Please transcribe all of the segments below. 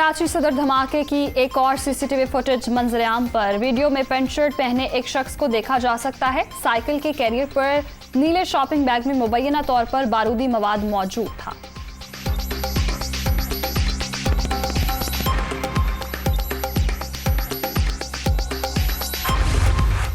कराची सदर धमाके की एक और सीसीटीवी फुटेज मंजरेआम पर। वीडियो में पेंट शर्ट पहने एक शख्स को देखा जा सकता है। साइकिल के कैरियर पर नीले शॉपिंग बैग में मुबैना तौर पर बारूदी मवाद मौजूद था।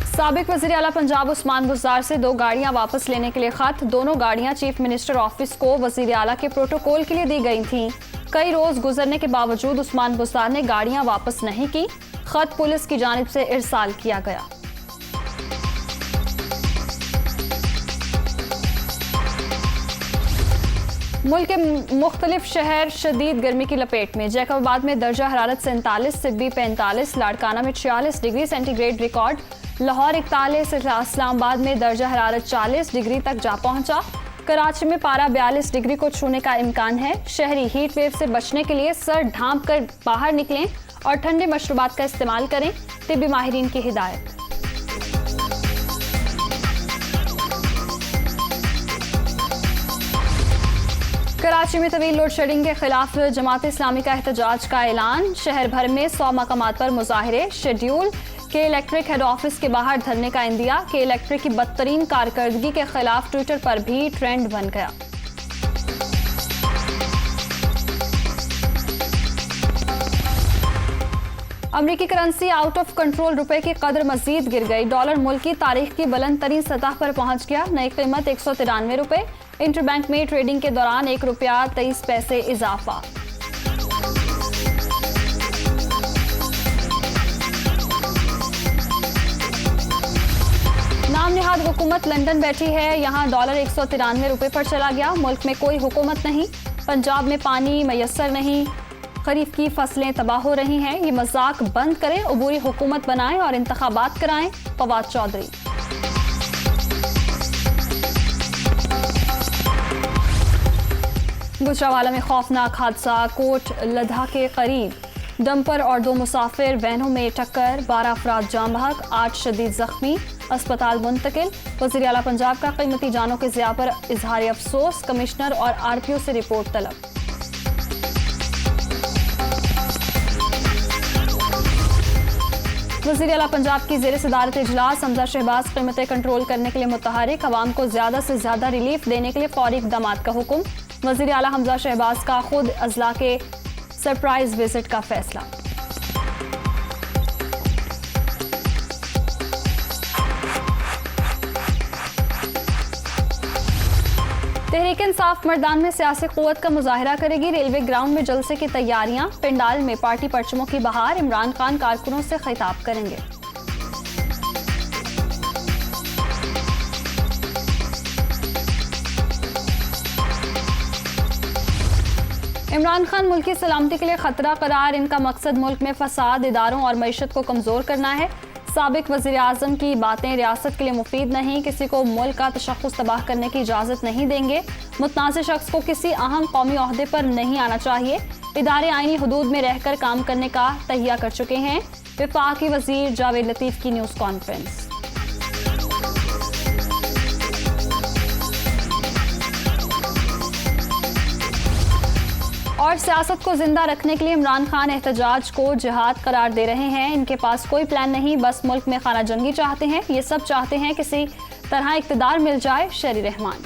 साबिक वज़ीर आला पंजाब उस्मान बुज़दार से 2 गाड़ियां वापस लेने के लिए खत। दोनों गाड़ियां चीफ मिनिस्टर ऑफिस को वज़ीर आला के प्रोटोकॉल के लिए दी गई थीं। कई रोज गुजरने के बावजूद उस्मान बुज़दार ने गाड़ियां वापस नहीं की। खत पुलिस की जानिब से इरसाल किया गया। मुल्क के मुख्तलिफ शहर शदीद गर्मी की लपेट में। जैकबाबाद में दर्जा हरारत 47, सिब्बी 45, लाड़काना में 46 degree centigrade record. Lahore 41, Islamabad में दर्जा हरारत 40 डिग्री तक जा पहुंचा। कराची में पारा 42 डिग्री को छूने का इम्कान है। शहरी हीट वेव से बचने के लिए सर ढांप कर बाहर निकलें और ठंडे मशरूबात का इस्तेमाल करें, तिब्बी माहिरीन की हिदायत। कराची में तवील लोड शेडिंग के खिलाफ जमात इस्लामी का एहतजाज का ऐलान। शहर भर में 100 मकामात पर मुजाहिरे। शेड्यूल के इलेक्ट्रिक हेड ऑफिस के बाहर धरने का इंदिया। के इलेक्ट्रिक की बदतरीन कारकर्दगी के खिलाफ ट्विटर पर भी ट्रेंड बन गया। अमरीकी करेंसी आउट ऑफ कंट्रोल। रुपए की कदर मजीद गिर गई। डॉलर मुल्क की तारीख की बुलंद तरीन सतह पर पहुंच गया। नई कीमत 193 रुपए। इंटरबैंक में ट्रेडिंग के दौरान 1 रुपया 23 पैसे इजाफा। नाम निहाद हुकूमत लंदन बैठी है। यहाँ डॉलर 193 रुपए पर चला गया। मुल्क में कोई हुकूमत नहीं। पंजाब में पानी मयसर नहीं। खरीफ की फसलें तबाह हो रही हैं। ये मजाक बंद करें, अबूरी हुकूमत बनाएं और इंतखाबात कराएं। फवाद चौधरी। गुजरावाला में खौफनाक हादसा। कोट लद्दा के करीब डंपर और 2 मुसाफिर वैनों में टक्कर। 12 अफराद जाम बहक, 8 शदीद जख्मी, अस्पताल मुंतकिल। वज़ीर आला पंजाब का कीमती जानों के ज़िया पर इजहार अफसोस। कमिश्नर और RPO से रिपोर्ट तलब। वज़ीर आला पंजाब की ज़ेर सदारत इजलास। हमजा शहबाज कीमतें कंट्रोल करने के लिए मुतहरिक। अवाम को ज़्यादा से ज़्यादा रिलीफ देने के लिए फौरी इक़दामात का हुक्म। वज़ीर आला हमजा शहबाज का खुद अजला के सरप्राइज विजिट का फैसला। तहरीक इंसाफ मर्दान में सियासी क़ुव्वत का मुजाहिरा करेगी। रेलवे ग्राउंड में जलसे की तैयारियां। पिंडाल में पार्टी परचमों की बहार। इमरान खान कारकुनों से खिताब करेंगे। इमरान खान मुल्क की सलामती के लिए खतरा करार। इनका मकसद मुल्क में फसाद, इदारों और मईशत को कमजोर करना है। साबिक वज़ीर आज़म की बातें रियासत के लिए मुफीद नहीं। किसी को मुल्क का तशख़्ख़ुस तबाह करने की इजाज़त नहीं देंगे। मुतनाज़िर शख्स को किसी अहम कौमी ओहदे पर नहीं आना चाहिए। इदारे आईनी हदूद में रहकर काम करने का तहिया कर चुके हैं। वफाकी वज़ीर जावेद लतीफ़ की न्यूज़ कॉन्फ्रेंस। और सियासत को जिंदा रखने के लिए इमरान खान एहतजाज को जिहाद करार दे रहे हैं। इनके पास कोई प्लान नहीं, बस मुल्क में खाना जंगी चाहते हैं। ये सब चाहते हैं किसी तरह इक़्तिदार मिल जाए। शरी रहमान।